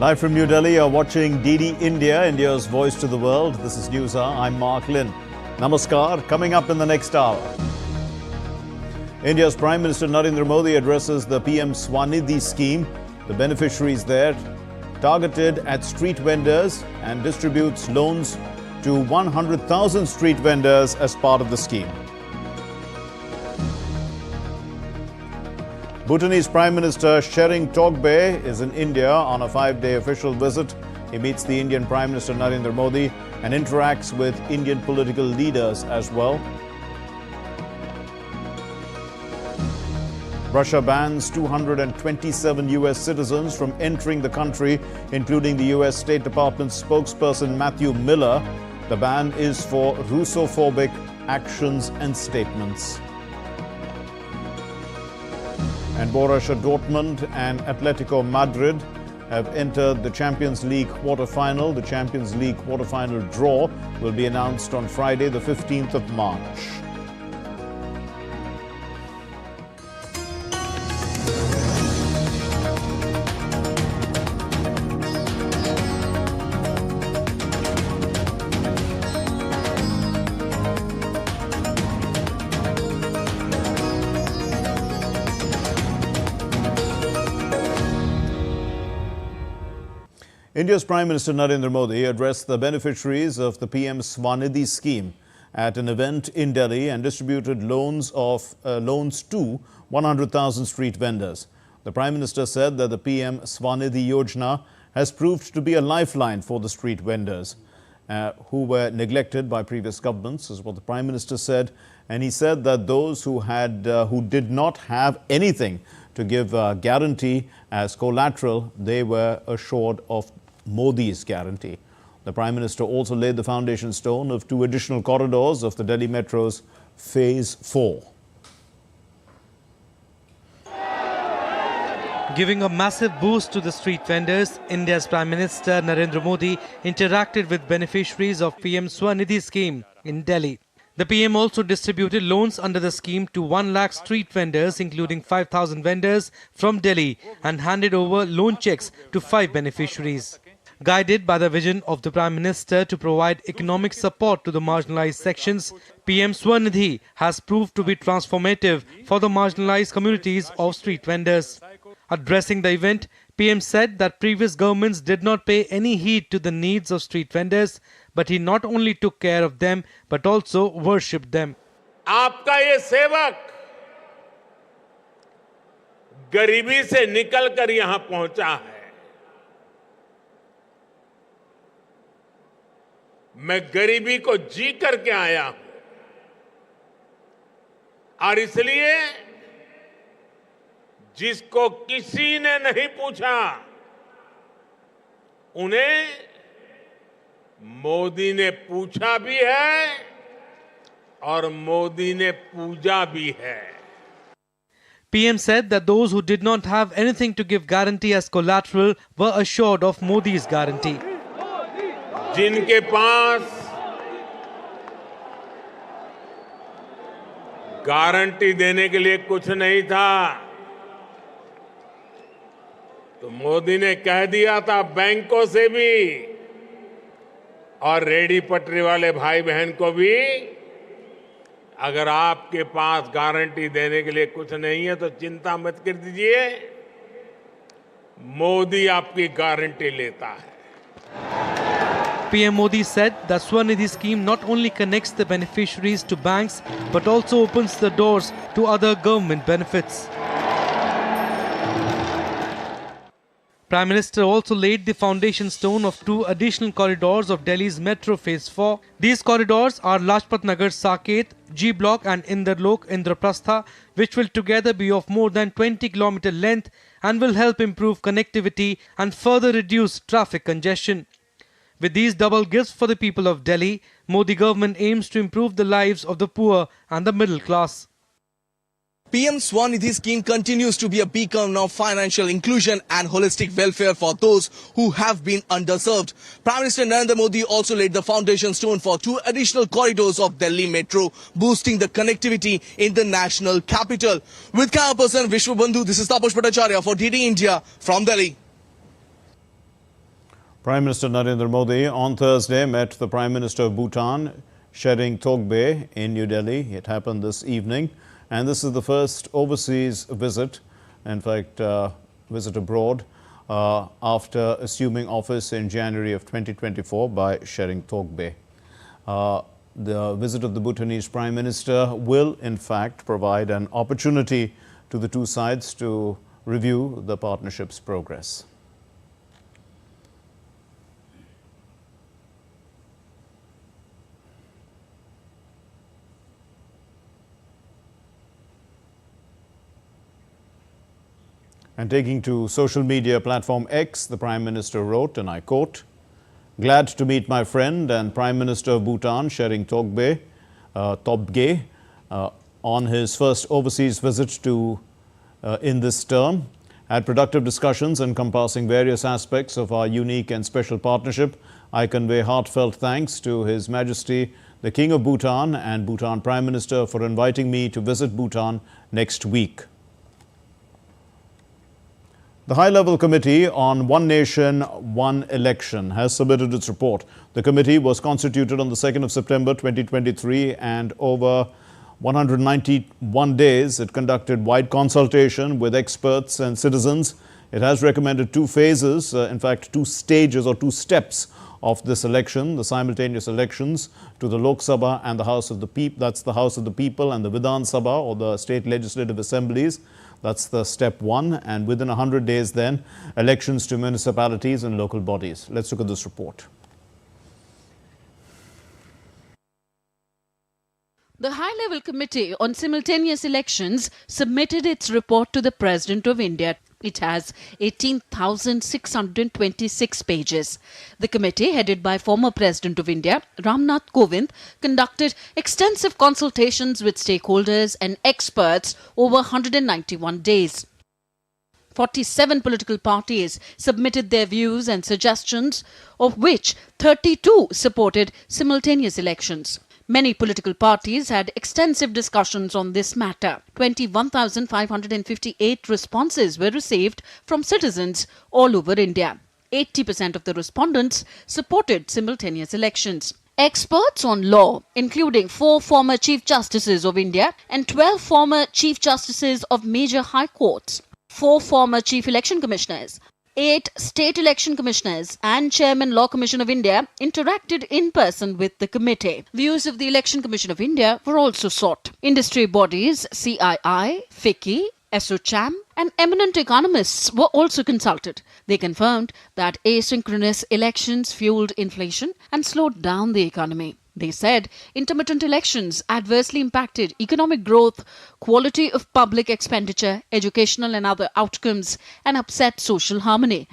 Live from New Delhi, you're watching DD India, India's voice to the world. This is News Hour. I'm Mark Lynn. Namaskar. Coming up in the next hour, India's Prime Minister Narendra Modi addresses the PM SVANidhi scheme. The beneficiaries there targeted at street vendors and distributes loans to 100,000 street vendors as part of the scheme. Bhutanese Prime Minister Tshering Togbe is in India on a 5-day official visit. He meets the Indian Prime Minister Narendra Modi and interacts with Indian political leaders as well. Russia bans 227 US citizens from entering the country, including the US State Department spokesperson Matthew Miller. The ban is for Russophobic actions and statements. And Borussia Dortmund and Atletico Madrid have entered the Champions League quarter-final. The Champions League quarter-final draw will be announced on Friday, the 15th of March. India's Prime Minister Narendra Modi addressed the beneficiaries of the PM SVANidhi scheme at an event in Delhi and distributed loans to 100,000 street vendors. The Prime Minister said that the PM SVANidhi Yojana has proved to be a lifeline for the street vendors who were neglected by previous governments, is what the Prime Minister said. And he said that those who did not have anything to give guarantee as collateral, they were assured of Modi's guarantee. The Prime Minister also laid the foundation stone of 2 additional corridors of the Delhi Metro's Phase 4. Giving a massive boost to the street vendors, India's Prime Minister Narendra Modi interacted with beneficiaries of PM SVANidhi scheme in Delhi. The PM also distributed loans under the scheme to 1 lakh street vendors, including 5,000 vendors from Delhi, and handed over loan checks to 5 beneficiaries. Guided by the vision of the Prime Minister to provide economic support to the marginalized sections, PM SVANidhi has proved to be transformative for the marginalized communities of street vendors. Addressing the event, PM said that previous governments did not pay any heed to the needs of street vendors, but he not only took care of them, but also worshipped them. आपका ये सेवक गरीबी से निकलकर यहाँ पहुंचा है। मैं गरीबी को जी करके आया हूं और इसलिए जिसको किसी ने नहीं पूछा, उन्हें मोदी ने पूछा भी है और मोदी ने पूजा भी है. PM said that those who did not have anything to give guarantee as collateral were assured of Modi's guarantee. जिनके पास गारंटी देने के लिए कुछ नहीं था, तो मोदी ने कह दिया था बैंकों से भी और रेडी पटरी वाले भाई बहन को भी, अगर आपके पास गारंटी देने के लिए कुछ नहीं है तो चिंता मत कर दीजिए, मोदी आपकी गारंटी लेता है. PM Modi said that SVANidhi scheme not only connects the beneficiaries to banks but also opens the doors to other government benefits. Prime Minister also laid the foundation stone of 2 additional corridors of Delhi's Metro Phase 4. These corridors are Lajpat Nagar Saket, G Block and Inderlok Indraprastha, which will together be of more than 20 km length and will help improve connectivity and further reduce traffic congestion. With these double gifts for the people of Delhi, Modi government aims to improve the lives of the poor and the middle class. PM SVANidhi scheme continues to be a beacon of financial inclusion and holistic welfare for those who have been underserved. Prime Minister Narendra Modi also laid the foundation stone for 2 additional corridors of Delhi Metro, boosting the connectivity in the national capital. With camera person Vishwabandhu, this is Taposh Bhattacharya for DD India from Delhi. Prime Minister Narendra Modi on Thursday met the Prime Minister of Bhutan, Shering Togbay, in New Delhi. It happened this evening, and this is the first overseas visit, in fact, visit abroad, after assuming office in January of 2024 by Shering Togbay. The visit of the Bhutanese Prime Minister will, in fact, provide an opportunity to the two sides to review the partnership's progress. And taking to social media platform X, the Prime Minister wrote, and I quote, "Glad to meet my friend and Prime Minister of Bhutan, Shering Togbay, on his first overseas visit in this term. Had productive discussions encompassing various aspects of our unique and special partnership. I convey heartfelt thanks to His Majesty, the King of Bhutan and Bhutan Prime Minister for inviting me to visit Bhutan next week." The High-Level Committee on One Nation, One Election has submitted its report. The committee was constituted on the 2nd of September 2023, and over 191 days it conducted wide consultation with experts and citizens. It has recommended two phases, in fact two stages or two steps of this election, the simultaneous elections to the Lok Sabha and the House of the People, that's the House of the People, and the Vidhan Sabha, or the state legislative assemblies. That's the step one, and within 100 days then, elections to municipalities and local bodies. Let's look at this report. The High-Level Committee on Simultaneous Elections submitted its report to the President of India. It has 18,626 pages. The committee, headed by former President of India, Ramnath Kovind, conducted extensive consultations with stakeholders and experts over 191 days. 47 political parties submitted their views and suggestions, of which 32 supported simultaneous elections. Many political parties had extensive discussions on this matter. 21,558 responses were received from citizens all over India. 80% of the respondents supported simultaneous elections. Experts on law, including 4 former Chief Justices of India and 12 former Chief Justices of major high courts, 4 former Chief Election Commissioners, 8 State Election Commissioners and Chairman Law Commission of India interacted in person with the committee. Views of the Election Commission of India were also sought. Industry bodies CII, FICCI, ASSOCHAM and eminent economists were also consulted. They confirmed that asynchronous elections fueled inflation and slowed down the economy. They said intermittent elections adversely impacted economic growth, quality of public expenditure, educational and other outcomes, and upset social harmony.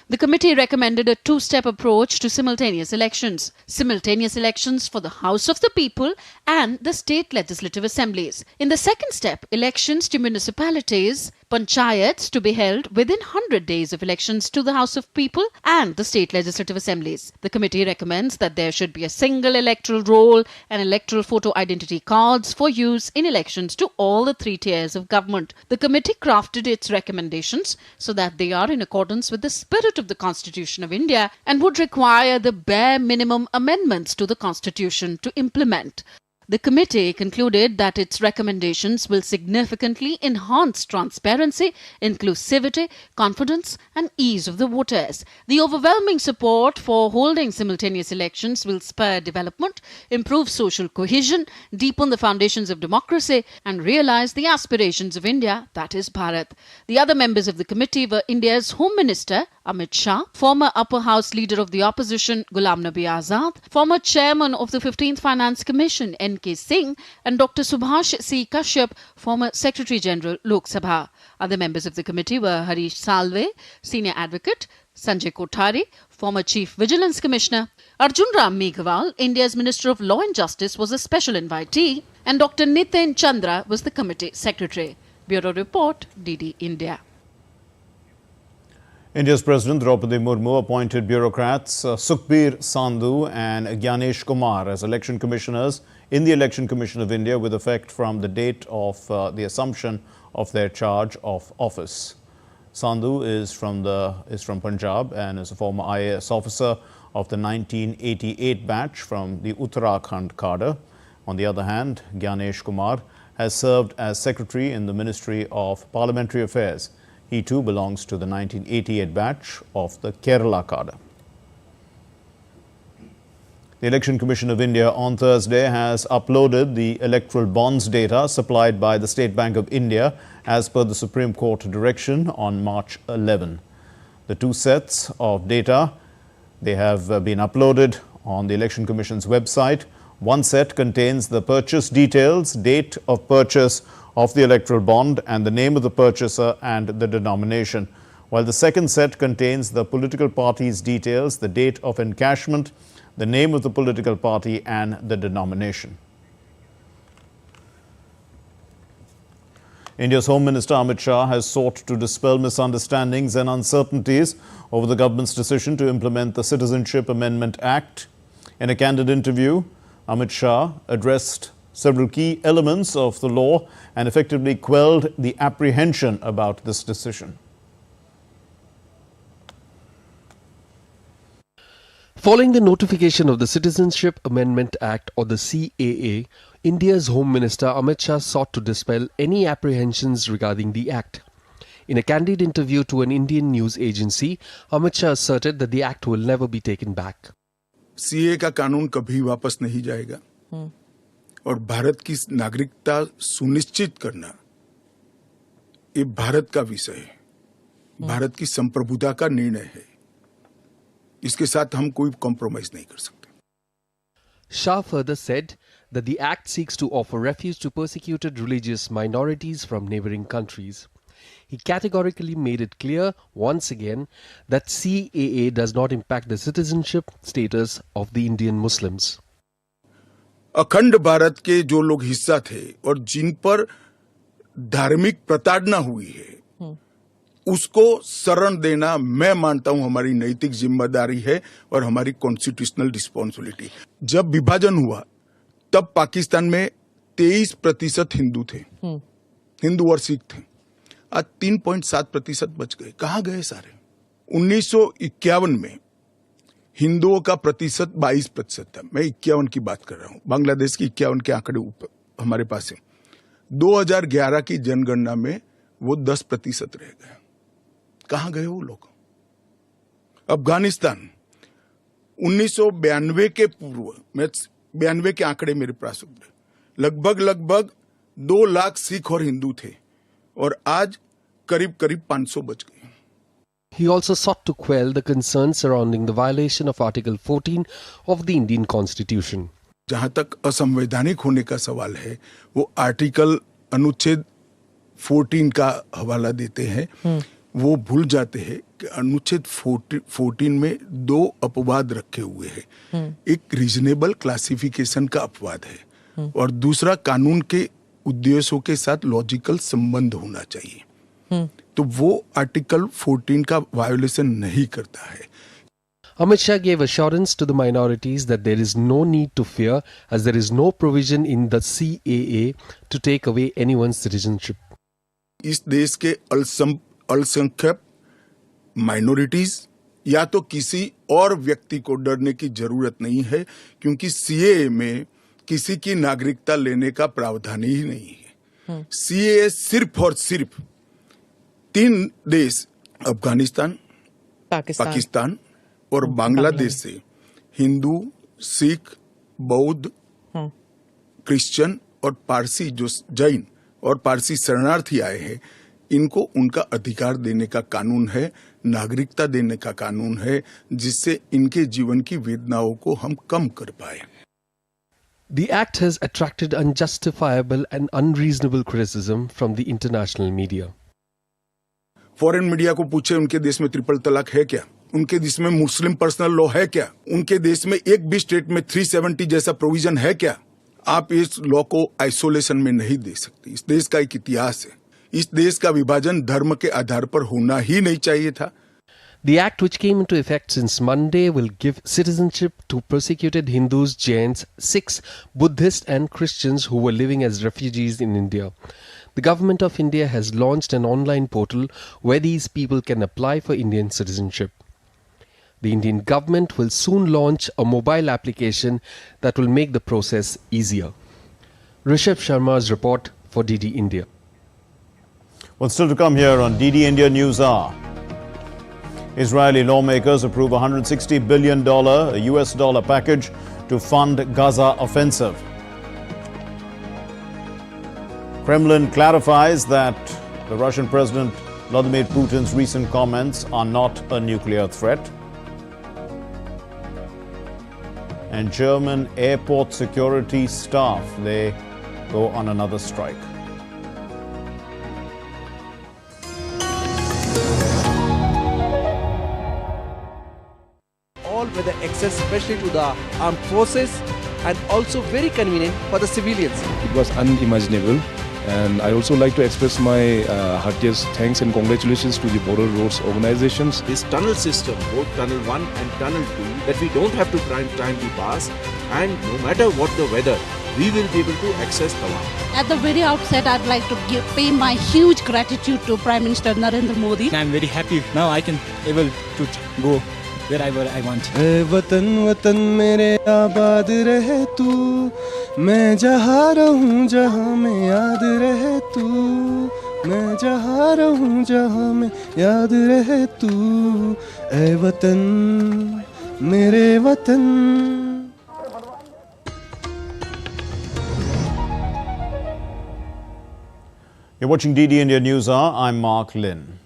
The committee recommended a 2-step approach to simultaneous elections. Simultaneous elections for the House of the People and the state legislative assemblies. In the second step, elections to municipalities, panchayats, to be held within 100 days of elections to the House of People and the state legislative assemblies. The committee recommends that there should be a single electoral roll and electoral photo identity cards for use in elections to all the 3 tiers of government. The committee crafted its recommendations so that they are in accordance with the spirit of the Constitution of India and would require the bare minimum amendments to the Constitution to implement. The committee concluded that its recommendations will significantly enhance transparency, inclusivity, confidence and ease of the voters. The overwhelming support for holding simultaneous elections will spur development, improve social cohesion, deepen the foundations of democracy and realize the aspirations of India, that is Bharat. The other members of the committee were India's Home Minister Amit Shah, former Upper House Leader of the Opposition Ghulam Nabi Azad, former Chairman of the 15th Finance Commission N.K. Singh and Dr. Subhash C. Kashyap, former Secretary General Lok Sabha. Other members of the committee were Harish Salve, Senior Advocate, Sanjay Kothari, former Chief Vigilance Commissioner, Arjun Ram Meghwal, India's Minister of Law and Justice, was a special invitee, and Dr. Nitin Chandra was the committee secretary. Bureau Report, DD India. India's President Draupadi Murmu appointed bureaucrats Sukhbir Sandhu and Gyanesh Kumar as election commissioners in the Election Commission of India with effect from the date of the assumption of their charge of office. Sandhu is from Punjab and is a former IAS officer of the 1988 batch from the Uttarakhand cadre. On the other hand, Gyanesh Kumar has served as secretary in the Ministry of Parliamentary Affairs. He too belongs to the 1988 batch of the Kerala cadre. The Election Commission of India on Thursday has uploaded the electoral bonds data supplied by the State Bank of India as per the Supreme Court direction on March 11. The two sets of data, they have been uploaded on the Election Commission's website. One set contains the purchase details, date of purchase of the electoral bond and the name of the purchaser and the denomination, while the second set contains the political party's details, the date of encashment, the name of the political party and the denomination. India's Home Minister Amit Shah has sought to dispel misunderstandings and uncertainties over the government's decision to implement the Citizenship Amendment Act. In a candid interview, Amit Shah addressed several key elements of the law and effectively quelled the apprehension about this decision. Following the notification of the Citizenship Amendment Act or the CAA, India's Home Minister Amit Shah sought to dispel any apprehensions regarding the act. In a candid interview to an Indian news agency, Amit Shah asserted that the act will never be taken back. CAA का कानून कभी वापस नहीं जाएगा और भारत की नागरिकता सुनिश्चित करना ये भारत का विषय है, भारत की संप्रभुता का निर्णय है. इसके साथ हम कोई कॉम्प्रोमाइज नहीं कर सकते. Shah further said that the act seeks to offer refuge to persecuted religious minorities from neighboring countries. He categorically made it clear once again that CAA does not impact the citizenship status of the Indian Muslims. अखंड भारत के जो लोग हिस्सा थे और जिन पर धार्मिक प्रताड़ना हुई है उसको शरण देना मैं मानता हूं हमारी नैतिक जिम्मेदारी है और हमारी कॉन्स्टिट्यूशनल रिस्पांसिबिलिटी. जब विभाजन हुआ तब पाकिस्तान में 23% हिंदू थे, हिंदू और सिख थे. आज 3.7% बच गए. कहां गए सारे? 1951 में हिंदुओं का प्रतिशत 22% था. मैं 51 की बात कर रहा हूं. बांग्लादेश की 51 के आंकड़े हमारे पास है. 2011 की जनगणना में वो 10% रह गया. कहां गए वो लोग? अफगानिस्तान 1992 के पूर्व, मैं 92 के आंकड़े मेरे पास लगभग 2 लाख सिख और हिंदू थे और आज करीब 500 बच गए. He also sought to quell the concerns surrounding the violation of Article 14 of the Indian Constitution. जहां तक असंवैधानिक होने का सवाल है, वो आर्टिकल अनुच्छेद 14 का हवाला देते हैं. वो भूल जाते हैं कि अनुच्छेद 14 में 2 अपवाद रखे हुए हैं. एक रीजनेबल क्लासिफिकेशन का अपवाद है और दूसरा कानून के उद्देश्यों के साथ लॉजिकल संबंध होना चाहिए. तो वो आर्टिकल 14 का वायोलेशन नहीं करता है. Amit Shah gave assurance to the minorities that there is no need to fear as there is no provision in the CAA to take away anyone's citizenship. इस देश के अल्पसंख्यक माइनॉरिटीज या तो किसी और व्यक्ति को डरने की जरूरत नहीं है क्योंकि सीएए में किसी की नागरिकता लेने का प्रावधान ही नहीं है. सीएए सिर्फ और सिर्फ 3 देश अफगानिस्तान, पाकिस्तान और बांग्लादेश से हिंदू, सिख, बौद्ध, क्रिश्चियन और पारसी जो जैन और पारसी शरणार्थी आए हैं इनको उनका अधिकार देने का कानून है, नागरिकता देने का कानून है जिससे इनके जीवन की वेदनाओं को हम कम कर पाए. The act has attracted unjustifiable and unreasonable criticism from the international media. Foreign media को पूछे उनके देश में ट्रिपल तलाक है क्या? उनके देश में मुस्लिम पर्सनल लॉ है क्या? उनके देश में एक भी स्टेट में 370 जैसा प्रोविजन है क्या? आप इस लॉ को आइसोलेशन में नहीं दे सकते. इस देश का एक इतिहास है. इस देश का विभाजन धर्म के आधार पर होना ही नहीं चाहिए था. The act, which came into effect since Monday, will give citizenship to persecuted Hindus, Jains, Sikhs, Buddhists and Christians who were living as refugees in India. The Government of India has launched an online portal where these people can apply for Indian citizenship. The Indian government will soon launch a mobile application that will make the process easier. Rishabh Sharma's report for DD India. Well, still to come here on DD India News Hour. Israeli lawmakers approve $160 billion US dollar package to fund Gaza offensive. Kremlin clarifies that the Russian President Vladimir Putin's recent comments are not a nuclear threat. And German airport security staff, they go on another strike. All weather access, especially to the armed forces, and also very convenient for the civilians. It was unimaginable, and I also like to express my heartiest thanks and congratulations to the Border Roads organizations. This tunnel system, both Tunnel 1 and Tunnel 2, that we don't have to time to pass, and no matter what the weather, we will be able to access Tawa. At the very outset, I'd like to pay my huge gratitude to Prime Minister Narendra Modi. I'm very happy now I can able to go wherever I want. वतन वतन मेरे आबाद रहे तू, मैं जहाँ रहूँ जहाँ में याद रहे तू, मैं जहाँ रहूँ जहाँ में याद रहे तू, ऐ वतन मेरे वतन. You're watching DD India News Hour. I'm Mark Lynn.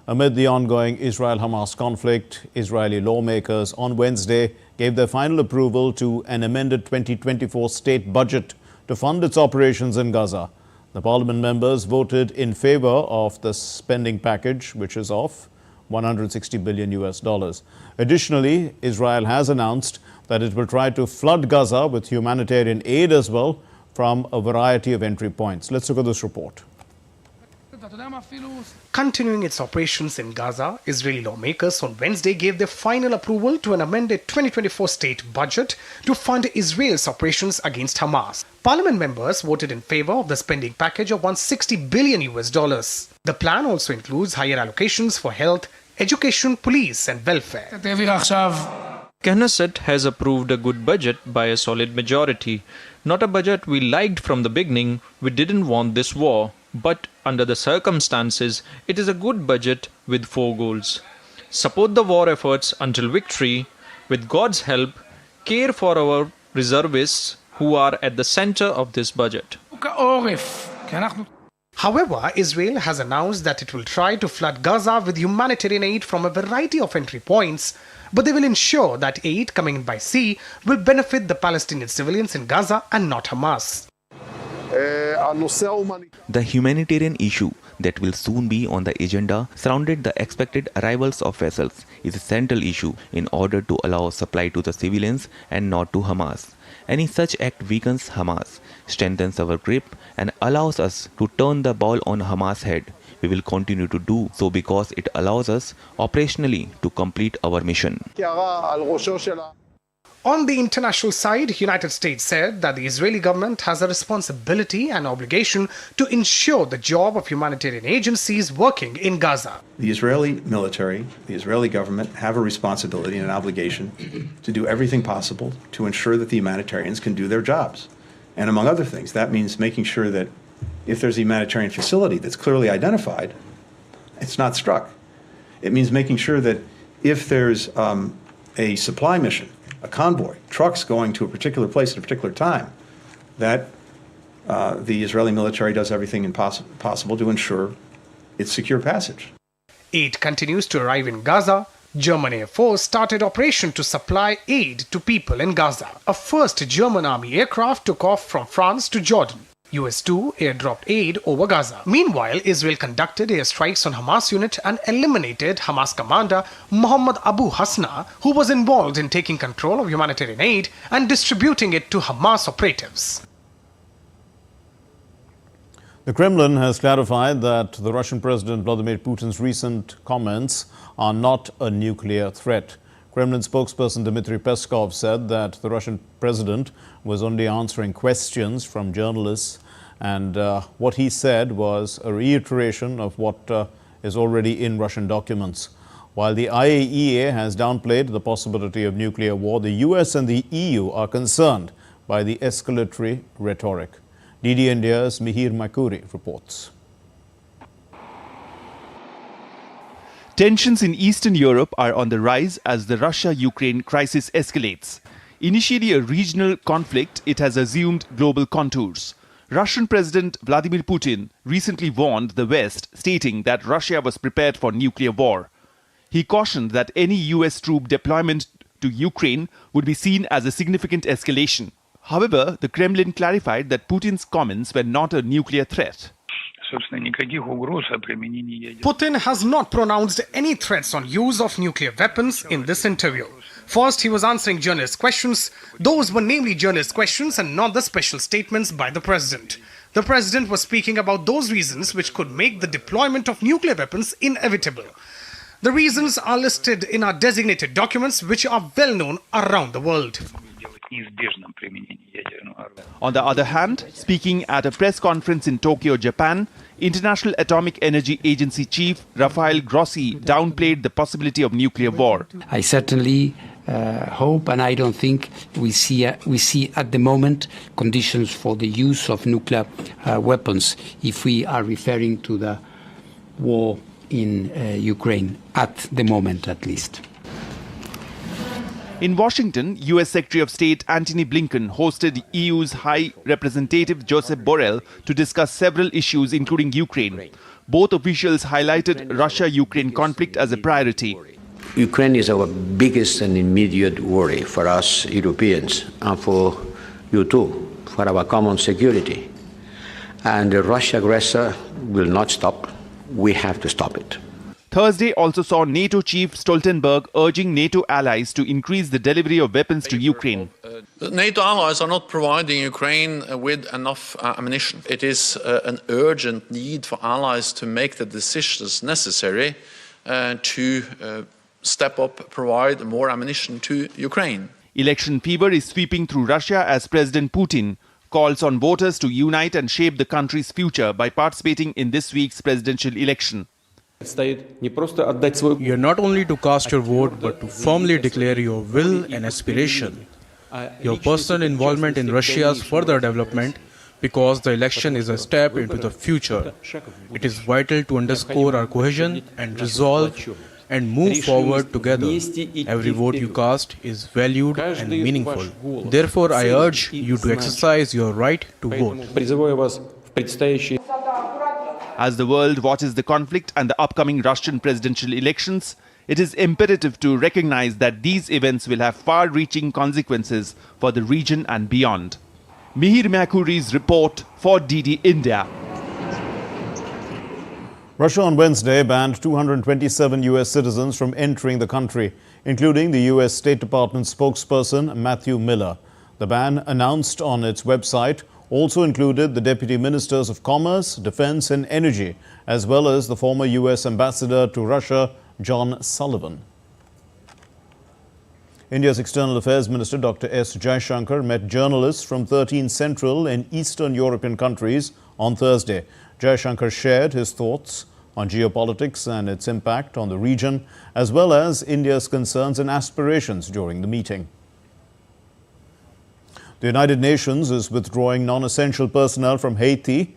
Amid the ongoing Israel-Hamas conflict, Israeli lawmakers on Wednesday gave their final approval to an amended 2024 state budget to fund its operations in Gaza. The parliament members voted in favor of the spending package, which is of $160 billion US dollars. Additionally, Israel has announced that it will try to flood Gaza with humanitarian aid as well from a variety of entry points. Let's look at this report. Continuing its operations in Gaza, Israeli lawmakers on Wednesday gave their final approval to an amended 2024 state budget to fund Israel's operations against Hamas. Parliament members voted in favor of the spending package of $160 billion US dollars. The plan also includes higher allocations for health, education, police and welfare. Knesset has approved a good budget by a solid majority. Not a budget we liked from the beginning. We didn't want this war. But under the circumstances, it is a good budget with 4 goals. Support the war efforts until victory. With God's help, care for our reservists who are at the center of this budget. However, Israel has announced that it will try to flood Gaza with humanitarian aid from a variety of entry points, but they will ensure that aid coming in by sea will benefit the Palestinian civilians in Gaza and not Hamas. The humanitarian issue that will soon be on the agenda surrounded the expected arrivals of vessels is a central issue in order to allow supply to the civilians and not to Hamas. Any such act weakens Hamas, strengthens our grip and allows us to turn the ball on Hamas' head. We will continue to do so because it allows us operationally to complete our mission. On the international side, United States said that the Israeli government has a responsibility and obligation to ensure the job of humanitarian agencies working in Gaza. The Israeli military, the Israeli government have a responsibility and an obligation to do everything possible to ensure that the humanitarians can do their jobs. And among other things, that means making sure that if there's a humanitarian facility that's clearly identified, it's not struck. It means making sure that if there's a supply mission, a convoy, trucks going to a particular place at a particular time, that the Israeli military does everything possible to ensure its secure passage. Aid continues to arrive in Gaza. German Air Force started operation to supply aid to people in Gaza. A first German army aircraft took off from France to Jordan. US-2 airdropped aid over Gaza. Meanwhile, Israel conducted airstrikes on Hamas unit and eliminated Hamas commander Mohammed Abu Hasna, who was involved in taking control of humanitarian aid and distributing it to Hamas operatives. The Kremlin has clarified that the Russian President Vladimir Putin's recent comments are not a nuclear threat. Kremlin spokesperson Dmitry Peskov said that the Russian president was only answering questions from journalists And what he said was a reiteration of what is already in Russian documents. While the IAEA has downplayed the possibility of nuclear war, the US and the EU are concerned by the escalatory rhetoric. DD India's Mihir Makuri reports. Tensions in Eastern Europe are on the rise as the Russia-Ukraine crisis escalates. Initially a regional conflict, it has assumed global contours. Russian President Vladimir Putin recently warned the West, stating that Russia was prepared for nuclear war. He cautioned that any US troop deployment to Ukraine would be seen as a significant escalation. However, the Kremlin clarified that Putin's comments were not a nuclear threat. Putin has not pronounced any threats on use of nuclear weapons in this interview. First, he was answering journalist questions. Those were namely journalist questions and not the special statements by the president. The president was speaking about those reasons which could make the deployment of nuclear weapons inevitable. The reasons are listed in our designated documents, which are well known around the world. On the other hand, speaking at a press conference in Tokyo, Japan, International Atomic Energy Agency Chief Rafael Grossi downplayed the possibility of nuclear war. I certainly hope, and I don't think we see at the moment conditions for the use of nuclear weapons if we are referring to the war in Ukraine, at the moment at least. In Washington, US Secretary of State Antony Blinken hosted EU's High Representative Josep Borrell to discuss several issues including Ukraine. Both officials highlighted Russia-Ukraine conflict as a priority. Ukraine is our biggest and immediate worry for us Europeans and for you too, for our common security. And the Russian aggressor will not stop. We have to stop it. Thursday also saw NATO Chief Stoltenberg urging NATO allies to increase the delivery of weapons to Ukraine. NATO allies are not providing Ukraine with enough ammunition. It is an urgent need for allies to make the decisions necessary to step up, provide more ammunition to Ukraine. Election fever is sweeping through Russia as President Putin calls on voters to unite and shape the country's future by participating in this week's presidential election. You're not only to cast your vote, but to firmly declare your will and aspiration, your personal involvement in Russia's further development, because the election is a step into the future. It is vital to underscore our cohesion and resolve and move forward together. Every vote you cast is valued and meaningful. Therefore, I urge you to exercise your right to vote. As the world watches the conflict and the upcoming Russian presidential elections, it is imperative to recognize that these events will have far-reaching consequences for the region and beyond. Mihir Makuri's report for DD India. Russia on Wednesday banned 227 US citizens from entering the country, including the US State Department spokesperson Matthew Miller. The ban, announced on its website, also included the Deputy Ministers of Commerce, Defense and Energy, as well as the former US Ambassador to Russia, John Sullivan. India's External Affairs Minister Dr. S. Jaishankar met journalists from 13 Central and Eastern European countries on Thursday. Jaishankar shared his thoughts on geopolitics and its impact on the region, as well as India's concerns and aspirations during the meeting. The United Nations is withdrawing non-essential personnel from Haiti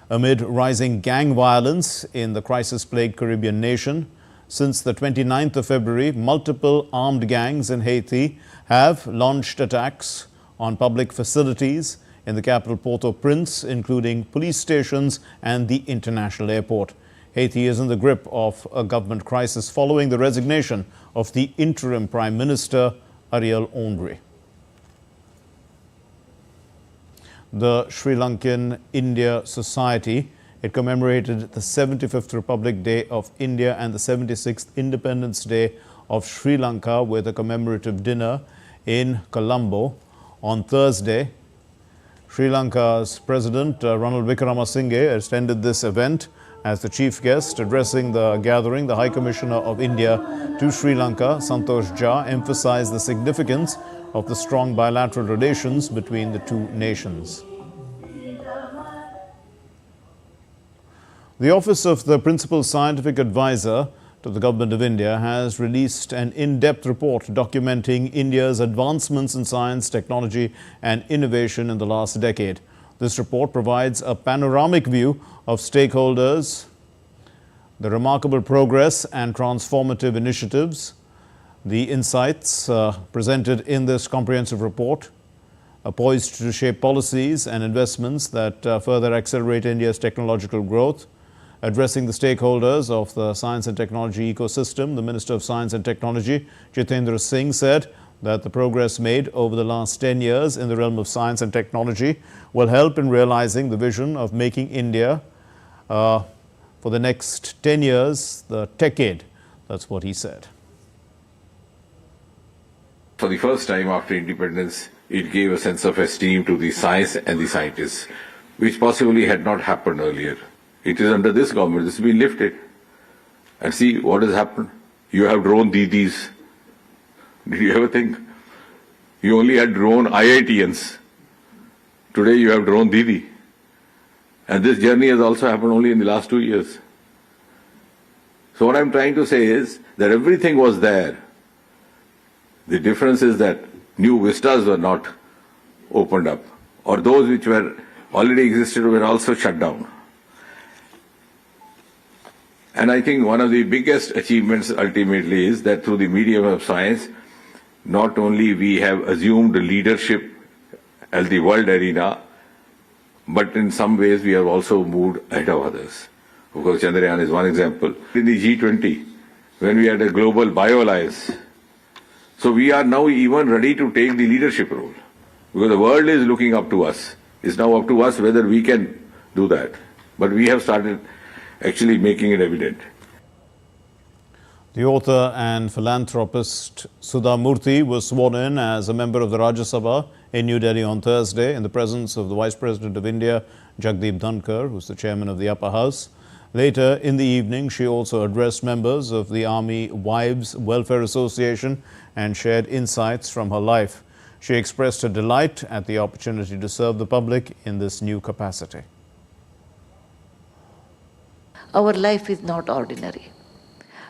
amid rising gang violence in the crisis-plagued Caribbean nation. Since the 29th of February, multiple armed gangs in Haiti have launched attacks on public facilities in the capital Port-au-Prince, including police stations and the international airport. Haiti is in the grip of a government crisis following the resignation of the interim Prime Minister, Ariel Henry. The Sri Lankan India Society, it commemorated the 75th Republic Day of India and the 76th Independence Day of Sri Lanka with a commemorative dinner in Colombo on Thursday. Sri Lanka's President Ranil Wickremesinghe attended this event as the chief guest. Addressing the gathering, the High Commissioner of India to Sri Lanka, Santosh Jha, emphasized the significance of the strong bilateral relations between the two nations. The Office of the Principal Scientific Advisor to the Government of India has released an in-depth report documenting India's advancements in science, technology and innovation in the last decade. This report provides a panoramic view of stakeholders, the remarkable progress and transformative initiatives. The insights presented in this comprehensive report are poised to shape policies and investments that further accelerate India's technological growth. Addressing the stakeholders of the science and technology ecosystem, the Minister of Science and Technology, Jitendra Singh, said that the progress made over the last 10 years in the realm of science and technology will help in realizing the vision of making India for the next 10 years, the decade. That's what he said. For the first time after independence, it gave a sense of esteem to the science and the scientists, which possibly had not happened earlier. It is under this government, this has been lifted. And see what has happened. You have drone Didis. Did you ever think? You only had drone IITians. Today you have drone Didi. And this journey has also happened only in the last 2 years. So what I'm trying to say is that everything was there. The difference is that new vistas were not opened up, or those which were already existed were also shut down. And I think one of the biggest achievements ultimately is that through the medium of science, not only we have assumed leadership at the world arena, but in some ways we have also moved ahead of others. Of course, Chandrayaan is one example. In the G20, when we had a global bio-alliance, so we are now even ready to take the leadership role. Because the world is looking up to us. It's now up to us whether we can do that. But we have started actually making it evident. The author and philanthropist Sudha Murthy was sworn in as a member of the Rajya Sabha in New Delhi on Thursday in the presence of the Vice President of India, Jagdeep Dhankar, who's the chairman of the upper house. Later in the evening, she also addressed members of the Army Wives Welfare Association and shared insights from her life. She expressed her delight at the opportunity to serve the public in this new capacity. Our life is not ordinary.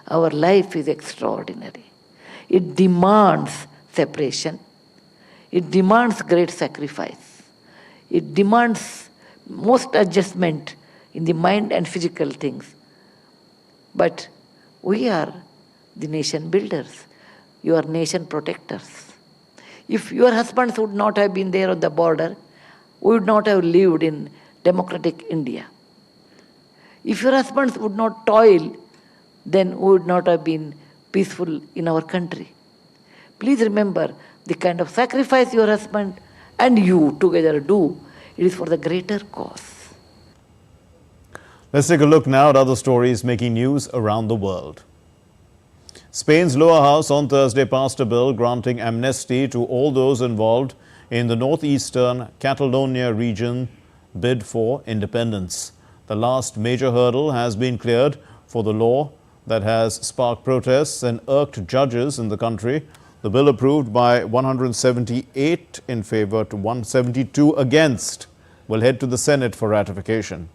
Our life is extraordinary. It demands separation. It demands great sacrifice. It demands most adjustment in the mind and physical things. But we are the nation builders. You are nation protectors. If your husbands would not have been there on the border, we would not have lived in democratic India. If your husbands would not toil, then we would not have been peaceful in our country. Please remember the kind of sacrifice your husband and you together do. It is for the greater cause. Let's take a look now at other stories making news around the world. Spain's lower house on Thursday passed a bill granting amnesty to all those involved in the northeastern Catalonia region bid for independence. The last major hurdle has been cleared for the law that has sparked protests and irked judges in the country. The bill, approved by 178 in favor to 172 against, will head to the Senate for ratification.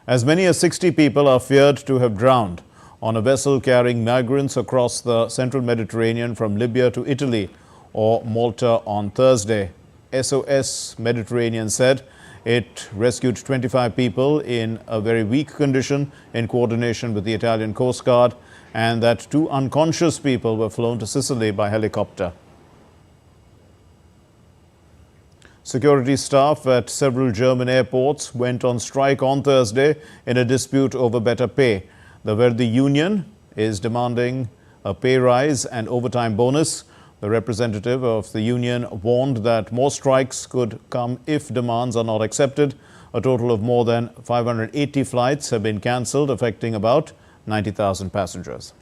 As many as 60 people are feared to have drowned on a vessel carrying migrants across the central Mediterranean from Libya to Italy or Malta on Thursday. SOS Mediterranean said it rescued 25 people in a very weak condition in coordination with the Italian Coast Guard, and that 2 unconscious people were flown to Sicily by helicopter. Security staff at several German airports went on strike on Thursday in a dispute over better pay. The Verdi union is demanding a pay rise and overtime bonus. The representative of the union warned that more strikes could come if demands are not accepted. A total of more than 580 flights have been cancelled, affecting about 90,000 passengers.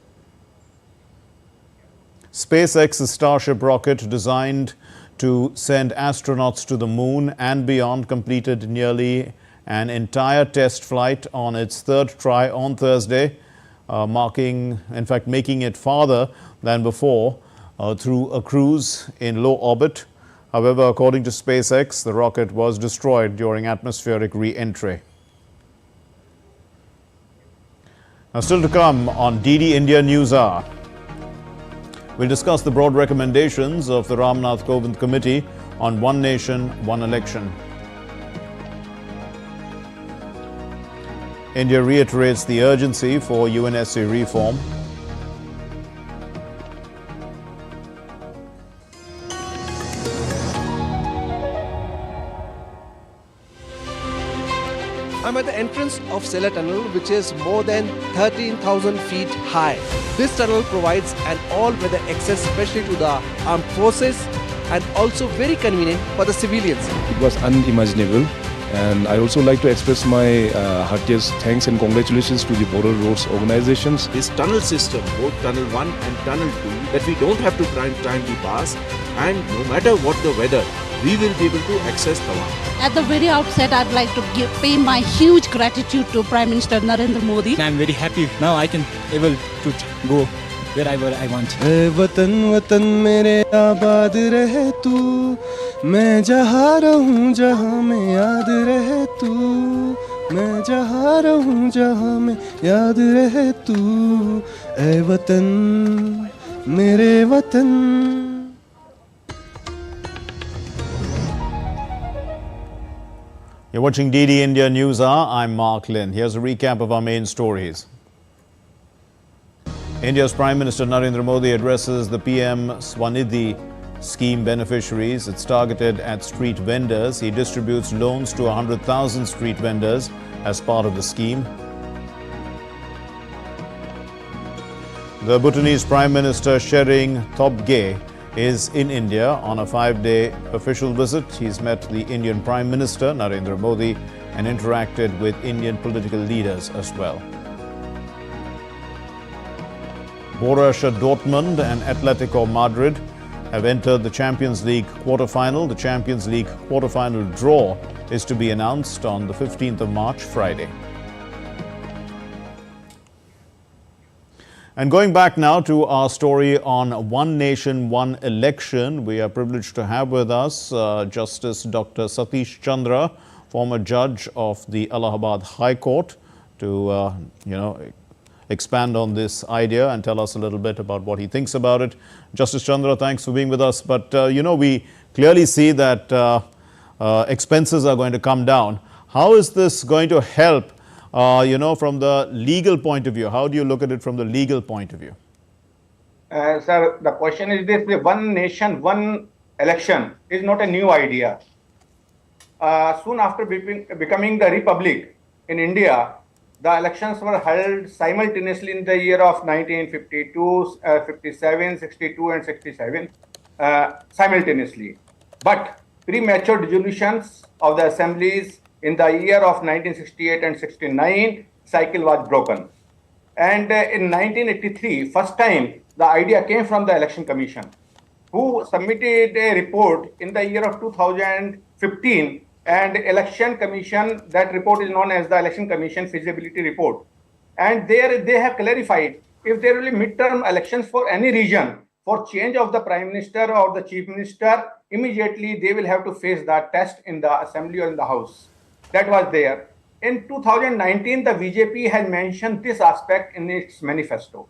SpaceX's Starship rocket, designed to send astronauts to the moon and beyond, completed nearly an entire test flight on its 3rd try on Thursday, making it farther than before through a cruise in low orbit. However, according to SpaceX, the rocket was destroyed during atmospheric re-entry. Now, still to come on DD India News Hour, we'll discuss the broad recommendations of the Ramnath Kovind Committee on One Nation, One Election. India reiterates the urgency for UNSC reform. I'm at the entrance of Cellar Tunnel, which is more than 13,000 feet high. This tunnel provides an all-weather access, especially to the armed forces, and also very convenient for the civilians. It was unimaginable, and I also like to express my heartiest thanks and congratulations to the Border Roads organizations. This tunnel system, both Tunnel 1 and Tunnel 2, that we don't have to time the pass, and no matter what the weather, we will be able to access Tawang. At the very outset, I'd like to pay my huge gratitude to Prime Minister Narendra Modi. I'm very happy now I can able to go wherever I want. ए वतन वतन मेरे आबाद रहे तू, मैं जहाँ रहूँ जहाँ में याद रहे तू, मैं जहाँ रहूँ जहाँ में याद रहे तू, ए वतन मेरे वतन. You're watching DD India News Hour. I'm Mark Lynn. Here's a recap of our main stories. India's Prime Minister Narendra Modi addresses the PM SVANidhi scheme beneficiaries. It's targeted at street vendors. He distributes loans to 100,000 street vendors as part of the scheme. The Bhutanese Prime Minister Shering Tobgay is in India on a 5-day official visit. He's met the Indian Prime Minister Narendra Modi and interacted with Indian political leaders as well. Borussia Dortmund and Atletico Madrid have entered the Champions League quarter-final. The Champions League quarter-final draw is to be announced on the 15th of March, Friday. And going back now to our story on One Nation, One Election, we are privileged to have with us Justice Dr. Satish Chandra, former judge of the Allahabad High Court, to expand on this idea and tell us a little bit about what he thinks about it. Justice Chandra, thanks for being with us. But we clearly see that expenses are going to come down. How is this going to help? From the legal point of view, how do you look at it from the legal point of view? Sir, the question is this: the One Nation, One Election is not a new idea. Soon after becoming the Republic in India, the elections were held simultaneously in the year of 1952, 57, 62 and 67, simultaneously. But premature dissolutions of the assemblies in the year of 1968 and 69, cycle was broken. And in 1983, first time, the idea came from the Election Commission, who submitted a report in the year of 2015, and Election Commission, that report is known as the Election Commission Feasibility Report. And there they have clarified, if there will be midterm elections for any region, for change of the Prime Minister or the Chief Minister, immediately they will have to face that test in the Assembly or in the House. That was there. In 2019, the BJP has mentioned this aspect in its manifesto.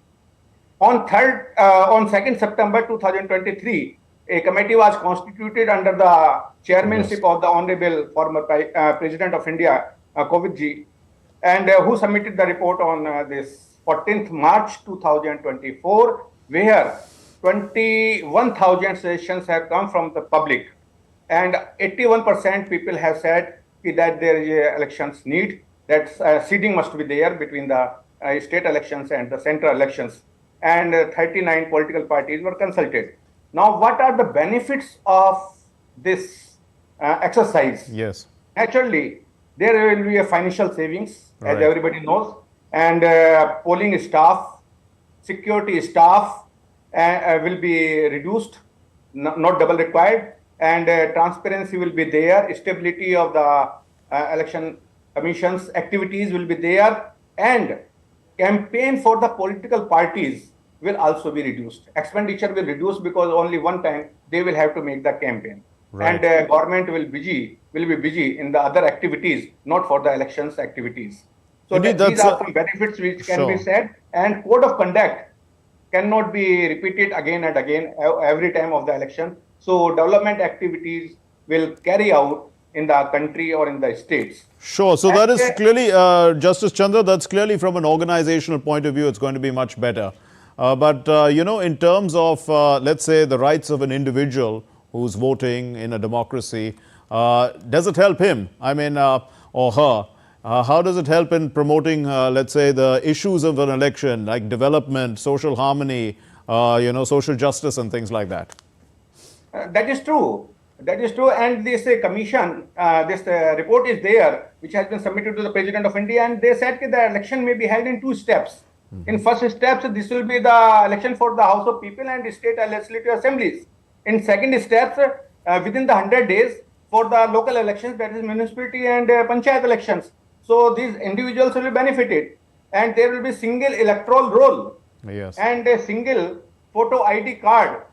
On 2nd September 2023, a committee was constituted under the chairmanship of the Honorable former President of India, Kovind, and who submitted the report on this 14th March 2024, where 21,000 suggestions have come from the public, and 81% people have said that there is elections need, that seeding must be there between the state elections and the central elections, and 39 political parties were consulted. Now, what are the benefits of this exercise? Yes. Naturally, there will be a financial savings, as everybody knows, and polling staff, security staff will be reduced, not double required, and transparency will be there, stability of the election commission's activities will be there, and campaign for the political parties will also be reduced. Expenditure will reduce because only one time they will have to make the campaign. and government will be busy in the other activities, not for the elections activities. So Indeed, these are some benefits which can be said, and code of conduct cannot be repeated again and again every time of the election. So development activities will carry out in the country or in the states. Sure. So that is clearly, Justice Chandra, that's clearly from an organizational point of view, it's going to be much better. But, you know, in terms of, let's say, the rights of an individual who's voting in a democracy, does it help him? I mean, or her? How does it help in promoting, let's say, the issues of an election, like development, social harmony, you know, social justice and things like that? That is true. That is true. And this commission, this report is there, which has been submitted to the President of India. And they said that the election may be held in 2 steps. In first steps, this will be the election for the House of People and state legislative assemblies. In second steps, within the 100 days for the local elections, that is municipality and panchayat elections. So these individuals will be benefited, and there will be single electoral roll and a single photo ID card,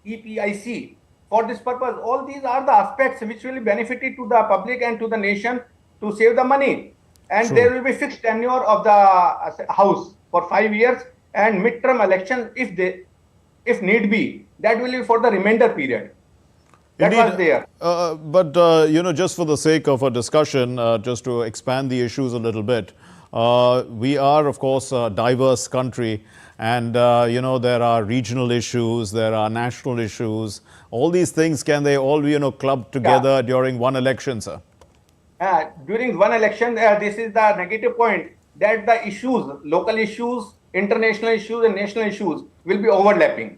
EPIC, for this purpose. All these are the aspects which will be benefited to the public and to the nation to save the money. And there will be fixed tenure of the house for 5 years, and midterm election, if need be, that will be for the remainder period. That was there. But, you know, just for the sake of a discussion, just to expand the issues a little bit, we are, of course, a diverse country, and, you know, there are regional issues, there are national issues. All these things, can they all be, you know, clubbed together during one election, sir? During one election, this is the negative point, that the issues, local issues, international issues and national issues will be overlapping.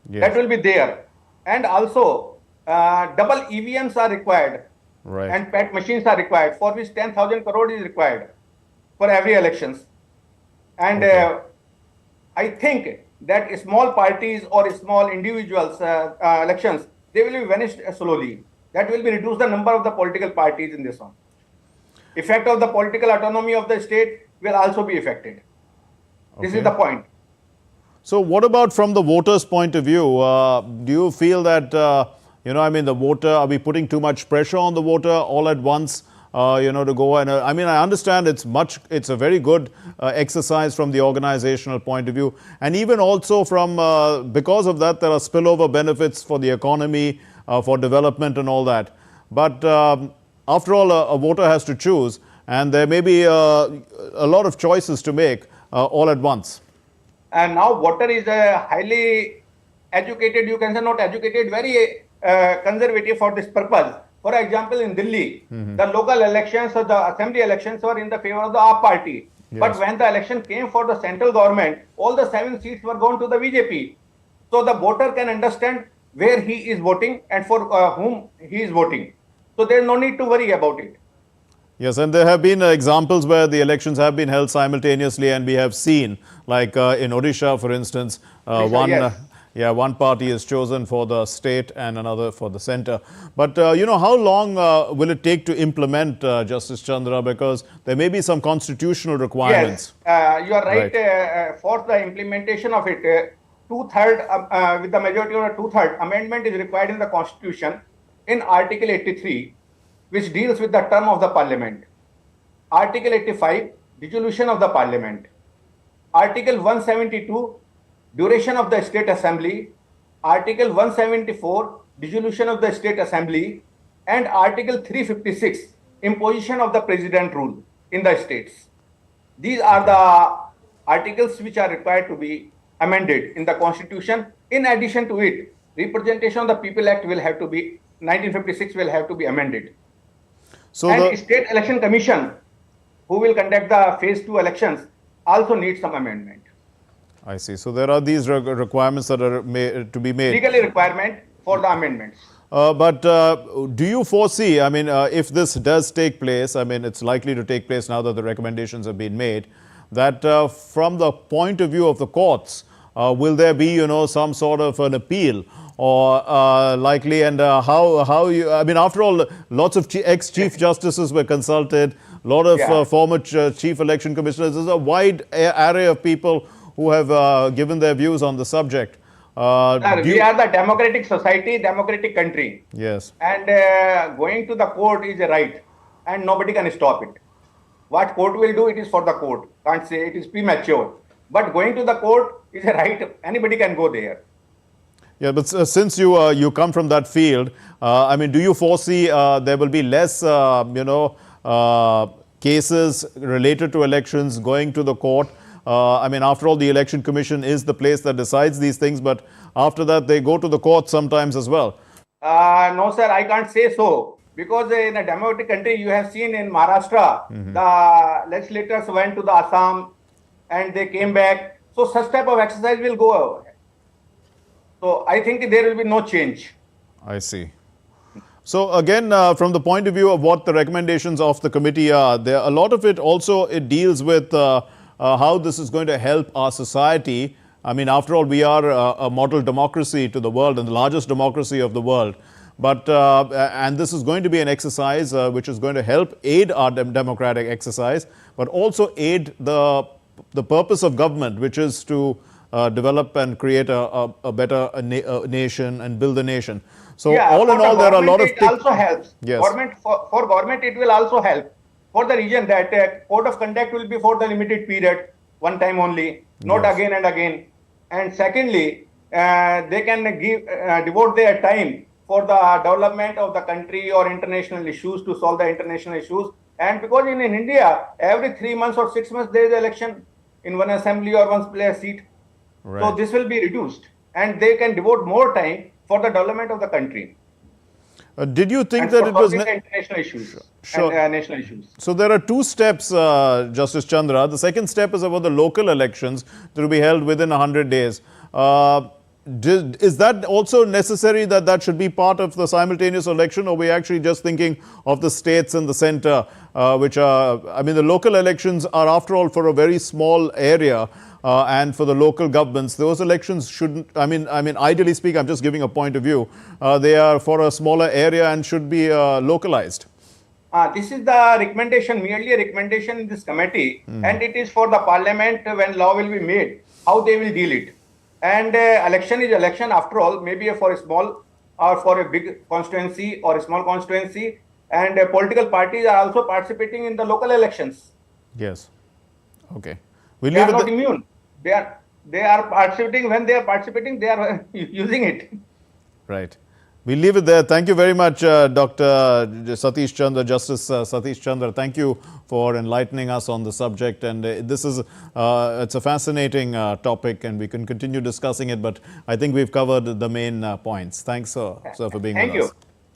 That will be there. And also, double EVMs are required, and PAT machines are required, for which 10,000 crore is required for every elections. And I think that small parties or small individuals elections, they will be vanished slowly. That will be reduce the number of the political parties in this one. Effect of the political autonomy of the state will also be affected. This is the point. So what about from the voters' point of view? Do you feel that, you know, I mean, the voter, are we putting too much pressure on the voter all at once, you know, to go? And I mean, I understand it's a very good exercise from the organizational point of view. And even also from, because of that, there are spillover benefits for the economy, for development and all that. But after all, a voter has to choose, and there may be a lot of choices to make all at once. And now voter is highly educated, you can say not educated, very conservative for this purpose. For example, in Delhi, the local elections or the assembly elections were in the favor of the AAP party. But when the election came for the central government, all the 7 seats were gone to the BJP. So the voter can understand where he is voting and for whom he is voting. So there is no need to worry about it. Yes, and there have been examples where the elections have been held simultaneously, and we have seen, like in Odisha, for instance, one party is chosen for the state and another for the center. But, you know, how long will it take to implement, Justice Chandra, because there may be some constitutional requirements? Yes, you are right. For the implementation of it, two-third, with the majority of a two-third amendment is required in the Constitution in Article 83, which deals with the term of the Parliament. Article 85, dissolution of the Parliament. Article 172, duration of the State Assembly. Article 174, dissolution of the State Assembly. And Article 356, imposition of the President rule in the states. These are the articles which are required to be amended in the Constitution. In addition to it, Representation of the People Act will have to be, 1956 will have to be amended. So and the State Election Commission, who will conduct the phase 2 elections, also needs some amendment. I see. So there are these requirements that are to be made. Legally requirement for the amendments. But do you foresee, I mean, if this does take place, I mean, it's likely to take place now that the recommendations have been made, that from the point of view of the courts, will there be, you know, some sort of an appeal or likely, and how you, I mean, after all, lots of ex-chief justices were consulted, a lot of former chief election commissioners. There's a wide array of people who have given their views on the subject. Sir, we are the democratic society, democratic country. Yes. And going to the court is a right, and nobody can stop it. What court will do, it is for the court. Can't say it is premature. But going to the court is a right. Anybody can go there. Yeah, but since you come from that field, I mean, do you foresee there will be less, cases related to elections going to the court? I mean, after all, the Election Commission is the place that decides these things, but after that, they go to the court sometimes as well. No, sir, I can't say so. Because in a democratic country, you have seen in Maharashtra, the legislators went to the Assam and they came back. So such type of exercise will go. So I think there will be no change. I see. So again, from the point of view of what the recommendations of the committee are, there a lot of it also it deals with how this is going to help our society. I mean, after all, we are a model democracy to the world and the largest democracy of the world. But and this is going to be an exercise which is going to help aid our democratic exercise, but also aid the purpose of government, which is to develop and create a better nation and build a nation. So yeah, all in all, there are a lot of it also helps. Yes. For government, it will also help. For the region, that code of conduct will be for the limited period, one time only, not Yes. again and again. And secondly, they can devote their time for the development of the country or international issues, to solve the international issues. And because in India, every 3 months or 6 months, there is an election in one assembly or one place seat. Right. So this will be reduced, and they can devote more time for the development of the country. Did you think and that for it was solving the international issues Sure. and national issues? So there are two steps, Justice Chandra. The second step is about the local elections that will be held within 100 days. Is that also necessary that that should be part of the simultaneous election, or are we actually just thinking of the states and the center, which are, I mean, the local elections are after all for a very small area, and for the local governments, those elections shouldn't, I mean, ideally speaking, I'm just giving a point of view, they are for a smaller area and should be localized. This is the recommendation, merely a recommendation in this committee, and it is for the parliament when law will be made, how they will deal it. And election is election after all, maybe for a small or for a big constituency or a small constituency, and political parties are also participating in the local elections. Yes. Okay. They are not immune. They are participating. When they are participating, they are using it. Right. We'll leave it there. Thank you very much, Dr. Satish Chandra, Justice Satish Chandra. Thank you for enlightening us on the subject. And this is, it's a fascinating topic, and we can continue discussing it. But I think we've covered the main points. Thanks, sir, for being with us. Thank you.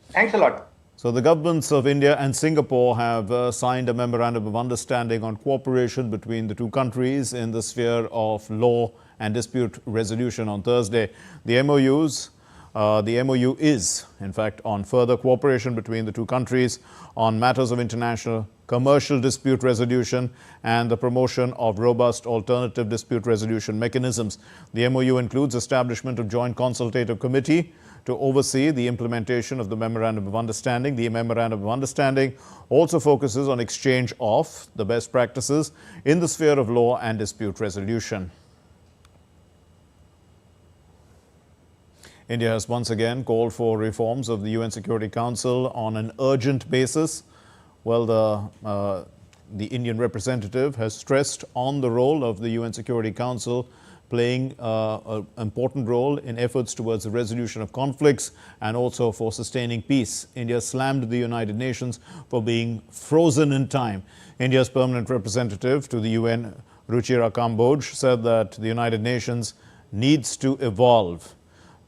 Thanks a lot. So the governments of India and Singapore have signed a memorandum of understanding on cooperation between the two countries in the sphere of law and dispute resolution on Thursday. The MOU is, in fact, on further cooperation between the two countries on matters of international commercial dispute resolution and the promotion of robust alternative dispute resolution mechanisms. The MOU includes establishment of joint consultative committee to oversee the implementation of the Memorandum of Understanding. The Memorandum of Understanding also focuses on exchange of the best practices in the sphere of law and dispute resolution. India has once again called for reforms of the UN Security Council on an urgent basis. Well, the Indian representative has stressed on the role of the UN Security Council playing an important role in efforts towards the resolution of conflicts and also for sustaining peace. India slammed the United Nations for being frozen in time. India's permanent representative to the UN, Ruchira Kamboj, said that the United Nations needs to evolve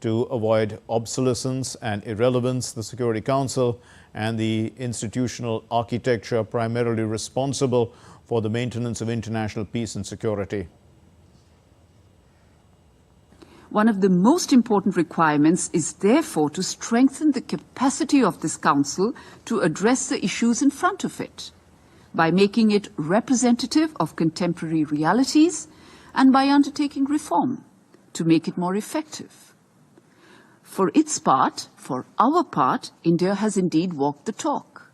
to avoid obsolescence and irrelevance. The Security Council and the institutional architecture primarily responsible for the maintenance of international peace and security. One of the most important requirements is therefore to strengthen the capacity of this Council to address the issues in front of it, by making it representative of contemporary realities and by undertaking reform to make it more effective. For its part, for our part, India has indeed walked the talk,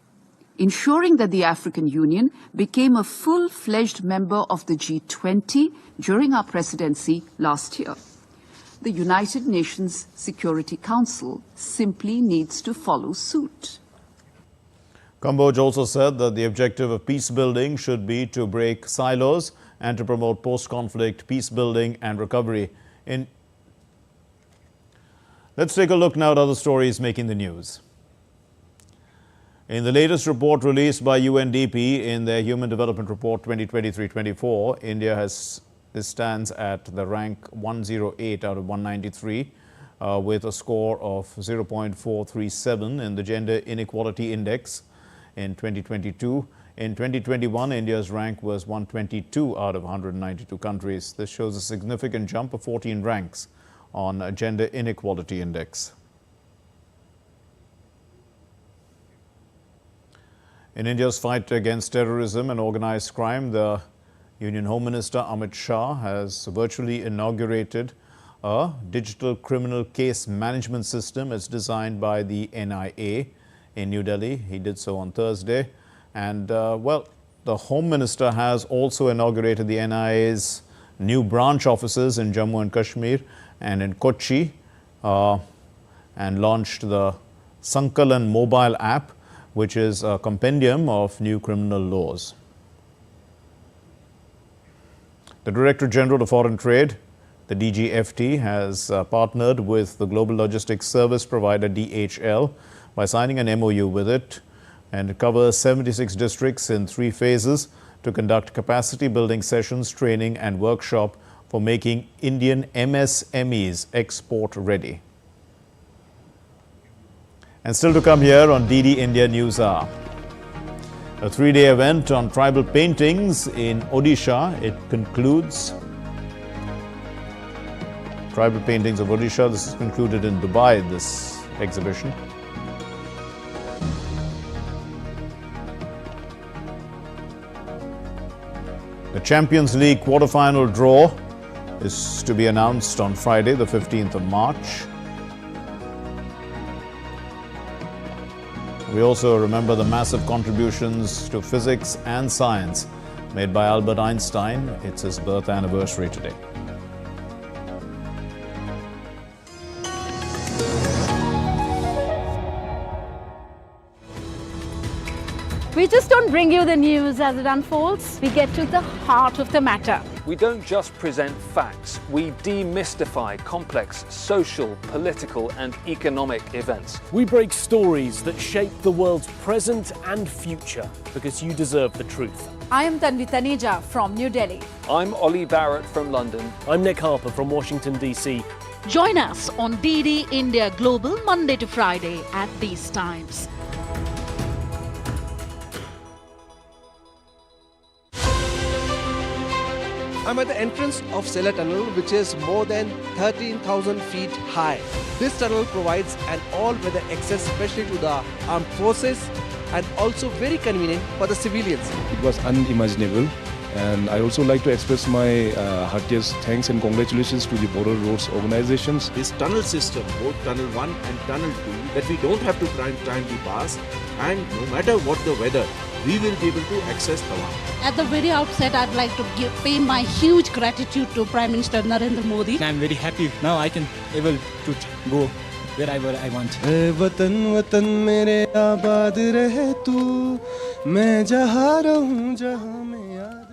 ensuring that the African Union became a full-fledged member of the G20 during our presidency last year. the United Nations Security Council simply needs to follow suit. Kamboj also said that the objective of peace building should be to break silos and to promote post-conflict peace building and recovery. Let's take a look now at other stories making the news. In the latest report released by UNDP in their Human Development Report 2023-24, India stands at the rank 108 out of 193 with a score of 0.437 in the Gender Inequality Index in 2022. In 2021, India's rank was 122 out of 192 countries. This shows a significant jump of 14 ranks on a Gender Inequality Index. In India's fight against terrorism and organized crime, the Union Home Minister Amit Shah has virtually inaugurated a digital criminal case management system. It's designed by the NIA in New Delhi. He did so on Thursday. And, well, the Home Minister has also inaugurated the NIA's new branch offices in Jammu and Kashmir and in Kochi and launched the Sankalan mobile app, which is a compendium of new criminal laws. The Director General of Foreign Trade, the DGFT, has partnered with the global logistics service provider DHL by signing an MOU with it, and it covers 76 districts in 3 phases to conduct capacity building sessions, training and workshop for making Indian MSMEs export ready. And still to come here on DD India News Hour. A 3-day event on tribal paintings in Odisha. It concludes. Tribal paintings of Odisha. This is concluded in Dubai, this exhibition. The Champions League quarter-final draw is to be announced on Friday, the 15th of March. We also remember the massive contributions to physics and science made by Albert Einstein. It's his birth anniversary today. We just don't bring you the news as it unfolds. We get to the heart of the matter. We don't just present facts. We demystify complex social, political and economic events. We break stories that shape the world's present and future because you deserve the truth. I am Tanvi Taneja from New Delhi. I'm Ollie Barrett from London. I'm Nick Harper from Washington, D.C. Join us on DD India Global Monday to Friday at these times. I'm at the entrance of Sela Tunnel, which is more than 13,000 feet high. This tunnel provides an all-weather access, especially to the armed forces, and also very convenient for the civilians. It was unimaginable, and I also like to express my heartiest thanks and congratulations to the Border Roads organizations. This tunnel system, both Tunnel 1 and Tunnel 2, that we don't have to primetime pass, and no matter what the weather, we will be able to access the one. At the very outset, I'd like to pay my huge gratitude to Prime Minister Narendra Modi. I'm very happy now I can able to go wherever I want. वतन वतन मेरे आबाद रहे तू मैं जहाँ रहूँ जहाँ में याद.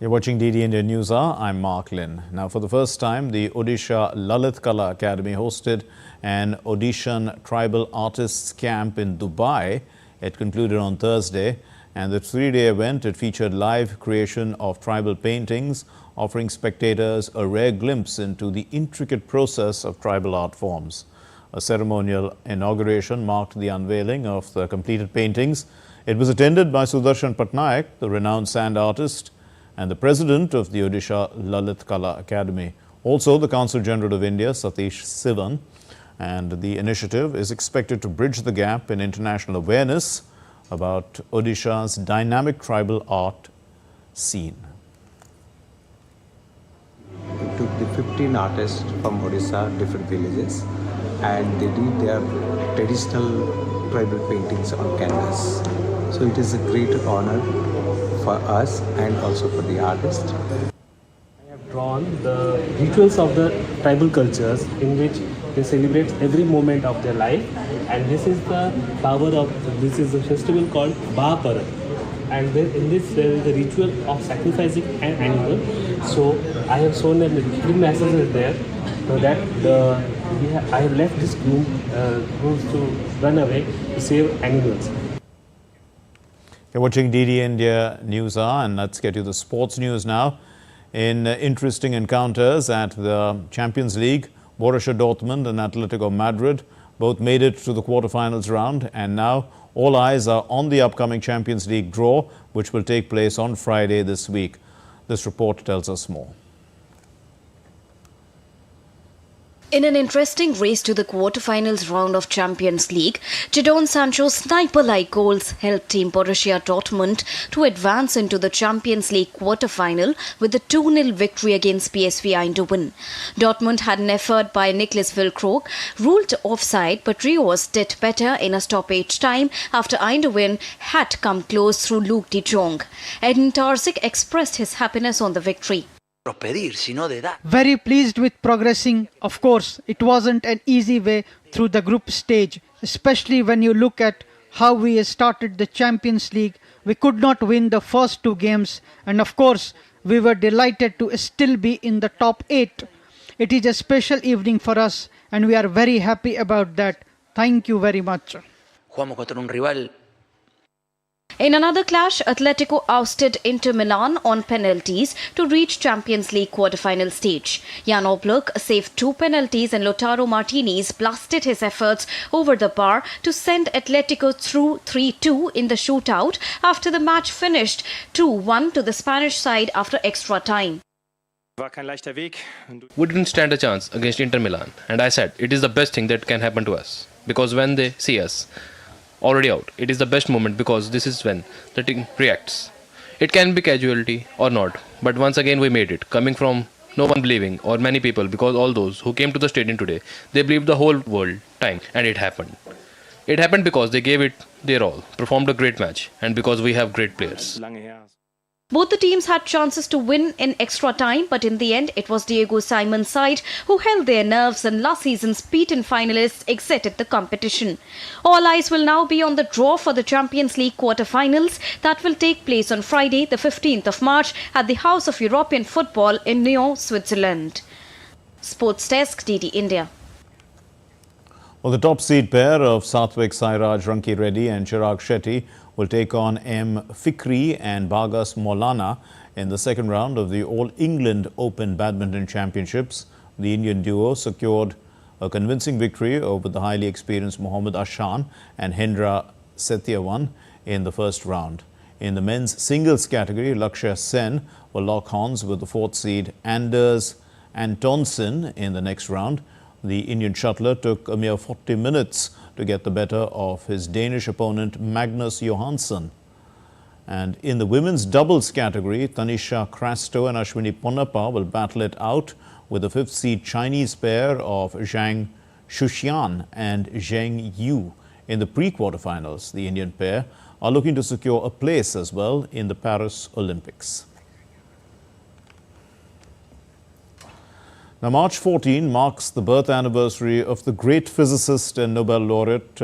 You're watching DD India News Hour. I'm Mark Lynn. Now, for the first time, the Odisha Lalit Kala Academy hosted an Odishan tribal artists camp in Dubai. It concluded on Thursday, and the 3-day event, it featured live creation of tribal paintings, offering spectators a rare glimpse into the intricate process of tribal art forms. A ceremonial inauguration marked the unveiling of the completed paintings. It was attended by Sudarshan Patnaik, the renowned sand artist, and the president of the Odisha Lalit Kala Academy. Also, the Consul General of India, Satish Sivan. And the initiative is expected to bridge the gap in international awareness about Odisha's dynamic tribal art scene. We took the 15 artists from Odisha, different villages, and they did their traditional tribal paintings on canvas. So it is a great honor for us and also for the artist. I have drawn the rituals of the tribal cultures in which they celebrate every moment of their life, and this is the power of this is a festival called Bapara, and then in this there is the ritual of sacrificing an animal. So I have shown that the three messages there, so that I have left this group to run away to save animals. You're watching DD India News Hour, and let's get you the sports news now. In interesting encounters at the Champions League, Borussia Dortmund and Atletico Madrid both made it to the quarterfinals round, and now all eyes are on the upcoming Champions League draw, which will take place on Friday this week. This report tells us more. In an interesting race to the quarterfinals round of Champions League, Jadon Sancho's sniper-like goals helped Team Borussia Dortmund to advance into the Champions League quarterfinal with a 2-0 victory against PSV Eindhoven. Dortmund had an effort by Niklas Füllkrug, ruled offside, but Rios did better in a stoppage time after Eindhoven had come close through Luke de Jong. Edin Terzic expressed his happiness on the victory. Very pleased with progressing. Of course, it wasn't an easy way through the group stage, especially when you look at how we started the Champions League. We could not win the first 2 games, and of course, we were delighted to still be in the top 8. It is a special evening for us, and we are very happy about that. Thank you very much. In another clash, Atletico ousted Inter Milan on penalties to reach Champions League quarter-final stage. Jan Oblak saved 2 penalties and Lautaro Martinez blasted his efforts over the bar to send Atletico through 3-2 in the shootout after the match finished 2-1 to the Spanish side after extra time. We didn't stand a chance against Inter Milan, and I said it is the best thing that can happen to us, because when they see us already out, it is the best moment, because this is when the team reacts. It can be casualty or not, but once again we made it, coming from no one believing, or many people, because all those who came to the stadium today, they believed the whole world time, and it happened. It happened because they gave it their all, performed a great match, and because we have great players. Both the teams had chances to win in extra time, but in the end it was Diego Simon's side who held their nerves, and last season's beaten finalists exited the competition. All eyes will now be on the draw for the Champions League quarter-finals that will take place on Friday, the 15th of March at the House of European Football in Nyon, Switzerland. Sports Desk, DD India. Well, the top seed pair of Satvik Sairaj Ranki Reddy and Chirag Shetty will take on M. Fikri and Bhagas Maulana in the second round of the All England Open Badminton Championships. The Indian duo secured a convincing victory over the highly experienced Mohammad Ashan and Hendra Setyawan in the first round. In the men's singles category, Lakshya Sen will lock horns with the fourth seed Anders Antonsen in the next round. The Indian shuttler took a mere 40 minutes to get the better of his Danish opponent Magnus Johansson. And in the women's doubles category, Tanisha Crasto and Ashwini Ponnappa will battle it out with the fifth seed Chinese pair of Zhang Shuxian and Zheng Yu in the pre-quarterfinals. The Indian pair are looking to secure a place as well in the Paris Olympics. Now, March 14 marks the birth anniversary of the great physicist and Nobel laureate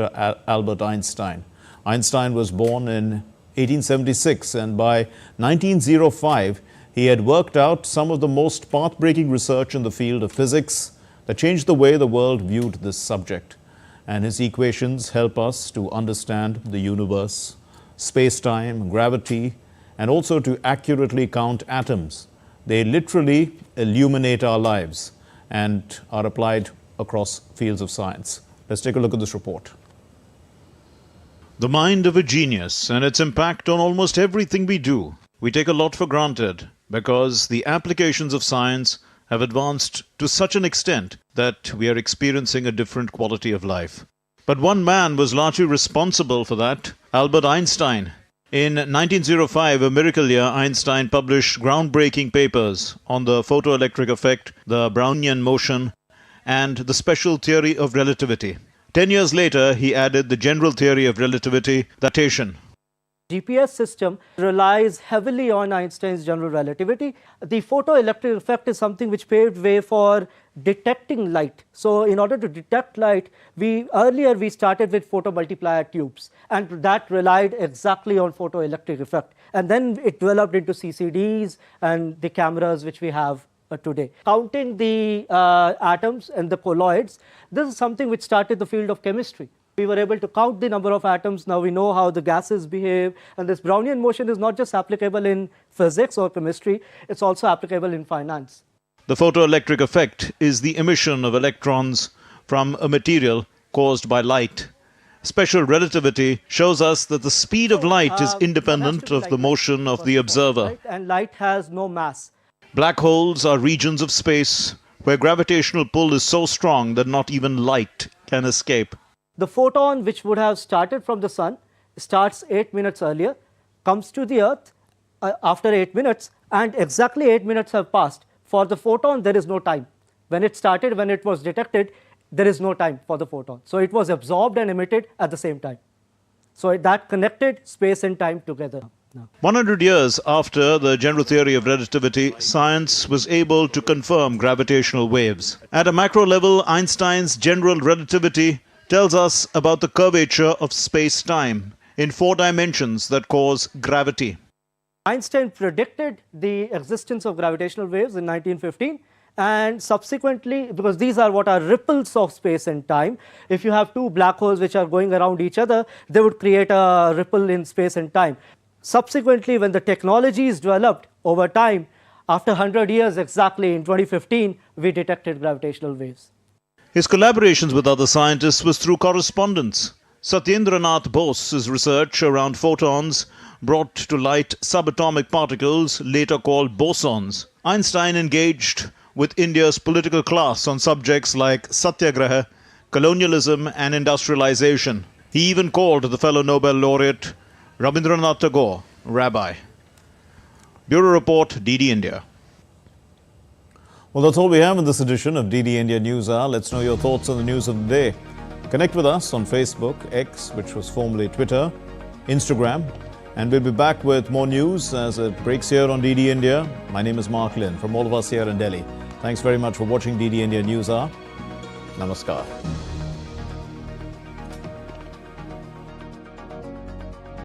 Albert Einstein. Einstein was born in 1876, and by 1905, he had worked out some of the most path-breaking research in the field of physics that changed the way the world viewed this subject. And his equations help us to understand the universe, space-time, gravity, and also to accurately count atoms. They literally illuminate our lives and are applied across fields of science. Let's take a look at this report. The mind of a genius and its impact on almost everything we do. We take a lot for granted because the applications of science have advanced to such an extent that we are experiencing a different quality of life. But one man was largely responsible for that, Albert Einstein. In 1905, a miracle year, Einstein published groundbreaking papers on the photoelectric effect, the Brownian motion, and the special theory of relativity. 10 years later, he added the general theory of relativity, gravitation. GPS system relies heavily on Einstein's general relativity. The photoelectric effect is something which paved way for detecting light. So in order to detect light, earlier we started with photomultiplier tubes, and that relied exactly on photoelectric effect. And then it developed into CCDs and the cameras which we have today. Counting the atoms and the colloids, this is something which started the field of chemistry. We were able to count the number of atoms. Now we know how the gases behave, and this Brownian motion is not just applicable in physics or chemistry, it's also applicable in finance. The photoelectric effect is the emission of electrons from a material caused by light. Special relativity shows us that the speed of light is independent of the motion of the observer. Right? And light has no mass. Black holes are regions of space where gravitational pull is so strong that not even light can escape. The photon which would have started from the sun starts 8 minutes earlier, comes to the earth after 8 minutes, and exactly 8 minutes have passed. For the photon, there is no time. When it started, when it was detected, there is no time for the photon. So it was absorbed and emitted at the same time. So that connected space and time together. 100 years after the general theory of relativity, science was able to confirm gravitational waves. At a macro level, Einstein's general relativity tells us about the curvature of space-time in 4 dimensions that cause gravity. Einstein predicted the existence of gravitational waves in 1915, and subsequently, because these are what are ripples of space and time, if you have two black holes which are going around each other, they would create a ripple in space and time. Subsequently, when the technologies developed over time, after 100 years exactly in 2015, we detected gravitational waves. His collaborations with other scientists was through correspondence. Satyendranath Bose's research around photons brought to light subatomic particles, later called bosons. Einstein engaged with India's political class on subjects like satyagraha, colonialism and industrialization. He even called the fellow Nobel laureate Rabindranath Tagore rabbi. Bureau Report, DD India. Well, that's all we have in this edition of DD India News Hour. Let's know your thoughts on the news of the day. Connect with us on Facebook, X, which was formerly Twitter, Instagram, and we'll be back with more news as it breaks here on DD India. My name is Mark Lin from all of us here in Delhi. Thanks very much for watching DD India News Hour. Namaskar.